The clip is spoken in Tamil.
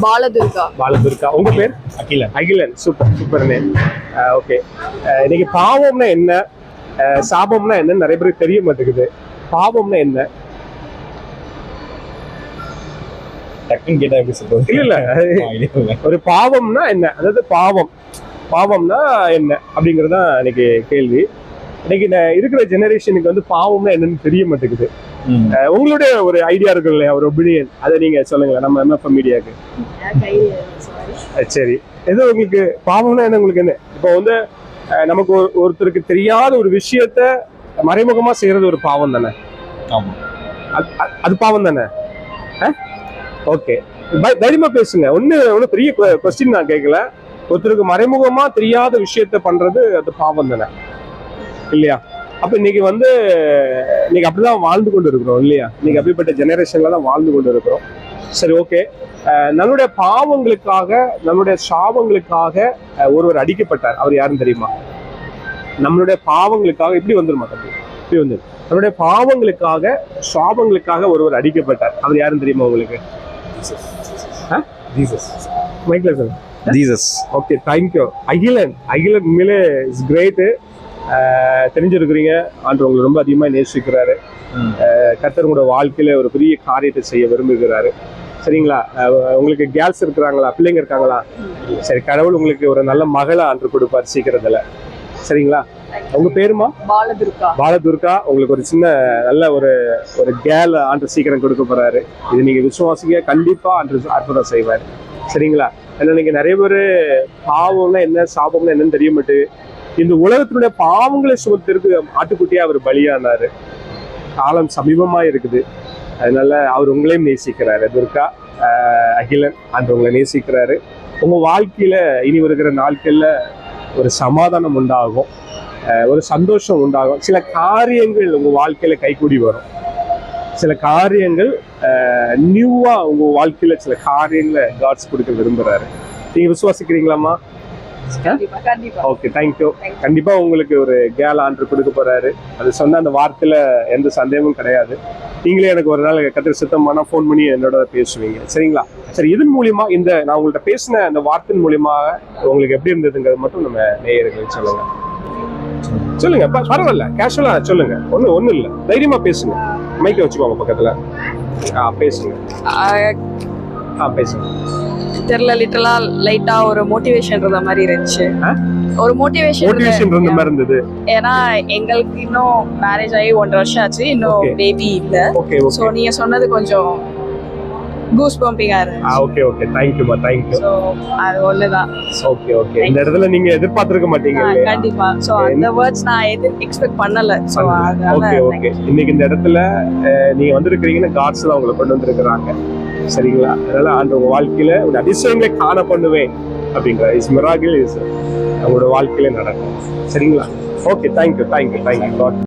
பாலதுர்கா. பாலதுர்கா. உங்க பேர்? Akilan. Akilan. Super name. Okay. இன்னைக்கு பாவம்னா என்ன, சாபம்னா என்ன நிறைய பேருக்கு தெரிய மாட்டேங்குது. பாவம்னா என்ன? டக்குன்னு கேட்டா எப்படி சொல்றது? இல்ல ஒரு பாவம்னா என்ன, அதாவது பாவம்னா என்ன அப்படிங்கறதுதான் இன்னைக்கு கேள்வி. இன்னைக்கு இருக்கிற ஜெனரேஷனுக்கு வந்து பாவம்னா என்னன்னு தெரிய மாட்டேங்குது. உங்களுடைய ஒரு ஐடியா இருக்கு இல்லையா, ஒரு ஒப்பீனியன், அதை நீங்க சொல்லுங்களேன் நம்ம MFM மீடியாக்கு. சரி, ஏதோ உங்களுக்கு பாவம்னா என்ன, உங்களுக்கு என்ன? இப்போ வந்து நமக்கு ஒருத்தருக்கு தெரியாத ஒரு விஷயத்த மறைமுகமா செய்யறது ஒரு பாவம் தானே? அது பாவம் தானே? ஓகே, தைரியமா பேசுங்க. ஒண்ணு பெரிய கொஸ்டின் நான் கேட்கல. ஒருத்தருக்கு மறைமுகமா தெரியாத விஷயத்த பண்றது அது பாவம் தானே இல்லையா? அப்ப இன்னைக்கு வந்து இன்னைக்கு அப்படிதான் வாழ்ந்து கொண்டு இருக்கிறோம் இல்லையா? இன்னைக்கு அப்படிப்பட்ட ஜெனரேஷன்ல தான் வாழ்ந்து கொண்டு இருக்கிறோம். சரி, ஓகே. நம்மளுடைய பாவங்களுக்காக, நம்மளுடைய சாபங்களுக்காக ஒருவர் அடிக்கப்பட்டார். அவர் யாருன்னு தெரியுமா? நம்மளுடைய பாவங்களுக்காக இப்படி வந்துருமா தம்பி, இப்படி வந்து நம்மளுடைய பாவங்களுக்காக, சாபங்களுக்காக ஒருவர் அடிக்கப்பட்டார். அவர் யாருன்னு தெரியுமா உங்களுக்கு? மைக்ல சொல்லுங்க. ஜீசஸ். Okay, thank you. அகிலன் உண்மையிலே இஸ் கிரேட். தெரிஞ்சிருக்கிறீங்க, ஆண்டு உங்களை ரொம்ப அதிகமாக நேசிக்கிறாரு. கர்த்தர் உங்களோட வாழ்க்கையில ஒரு பெரிய காரியத்தை செய்ய விரும்புகிறாரு. சரிங்களா? உங்களுக்கு கேர்ள்ஸ் இருக்கிறாங்களா, பிள்ளைங்க இருக்காங்களா? சரி, கடவுள் உங்களுக்கு ஒரு நல்ல மகளை ஆண்டு கொடுப்பார் சீக்கிரத்துல. சரிங்களா? உங்க பேருமா? பாலதுர்கா. உங்களுக்கு ஒரு சின்ன நல்ல ஒரு கேர்ள் ஆண்டு சீக்கிரம் கொடுக்க போறாரு. இது நீங்க விசுவாசிக்க, கண்டிப்பா ஆண்டு அற்புதம் செய்வார். சரிங்களா? ஏன்னா நீங்க நிறைய பேர் பாவம்னா என்ன, சாபம்னா என்னன்னு தெரிய மாட்டேங்குது. இந்த உலகத்தினுடைய பாவங்களை சுமத்திற்கு ஆட்டுக்குட்டியா அவர் பலியானாரு. காலம் சமீபமா இருக்குது. அதனால அவர் உங்களையும் நேசிக்கிறாரு. துர்கா, அகிலன் ஆண்டு உங்களை நேசிக்கிறாரு. உங்க வாழ்க்கையில இனி வருகிற நாட்கள்ல ஒரு சமாதானம் உண்டாகும், ஒரு சந்தோஷம் உண்டாகும். சில காரியங்கள் உங்க வாழ்க்கையில கைகூடி வரும். சில காரியங்கள் நியூவா உங்க வாழ்க்கையில சில காரியங்களை காட்ஸ் கொடுக்க விரும்புறாரு. நீங்க விசுவாசிக்கிறீங்களாமா? Okay, thank you. கண்டிப்பா உங்களுக்கு ஒரு கேர்ள் ஆண்டர் கொடுக்க போறாரு. அது சொன்ன அந்த வார்த்தையில எந்த சந்தேகமும் கிடையாது. நீங்களே எனக்கு ஒரு நாள் கத்திர சித்தமானா ஃபோன் பண்ணி என்னோட பேசுவீங்க. சரிங்களா? சரி, இதன் மூலியமா நான் உங்கள்கிட்ட பேசின அந்த வார்த்தையின் மூலியமாக உங்களுக்கு எப்படி இருந்ததுங்கிறது மட்டும் நம்ம நேயர்களுக்கு சொல்லுங்க. பரவாயில்ல, கேஷுவலா சொல்லுங்க. ஒண்ணு இல்ல, தைரியமா பேசுங்க. மைக்கை வச்சுக்கோங்க பக்கத்துல. பேசுங்க. பேசுங்க. தெரியல, லிட்டரலா லைட்டா ஒரு மோட்டிவேஷன் இருந்த மாதிரி இருந்துச்சு. ஒரு மோட்டிவேஷன் இருந்த மாதிரி இருந்தது. ஏன்னா எங்களுக்கு இன்னும் மேரேஜ் ஆகி 1.5 வருஷம் ஆச்சு, இன்னும் பேபி இல்ல. சோ நீங்க சொன்னது கொஞ்சம் கூஸ் பம்பிங்கா இருந்துச்சு. ஓகே, தேங்க்யூமா, தேங்க்யூ. சோ அது ஒண்ணுதான். ஓகே. இந்த இடத்துல நீங்க எதிர்பார்த்திருக்க மாட்டீங்க இல்லையா? கண்டிப்பா. சோ அந்த வேர்ட்ஸ் நான் எக்ஸ்பெக்ட் பண்ணல. சோ அதனால ஓகே. இன்னைக்கு இந்த இடத்துல நீங்க வந்திருக்கீங்கன்னா காட்ஸ் தான் உங்களை கொண்டு வந்திருக்கிறாங்க. சரிங்களா? அதனால அந்த உங்க வாழ்க்கையில ஒரு அதிசயங்களை காண பண்ணுவேன் அப்படிங்கிற மிராக்கிள் உங்களோட வாழ்க்கையில நடக்கும். சரிங்களா? Okay, thank you.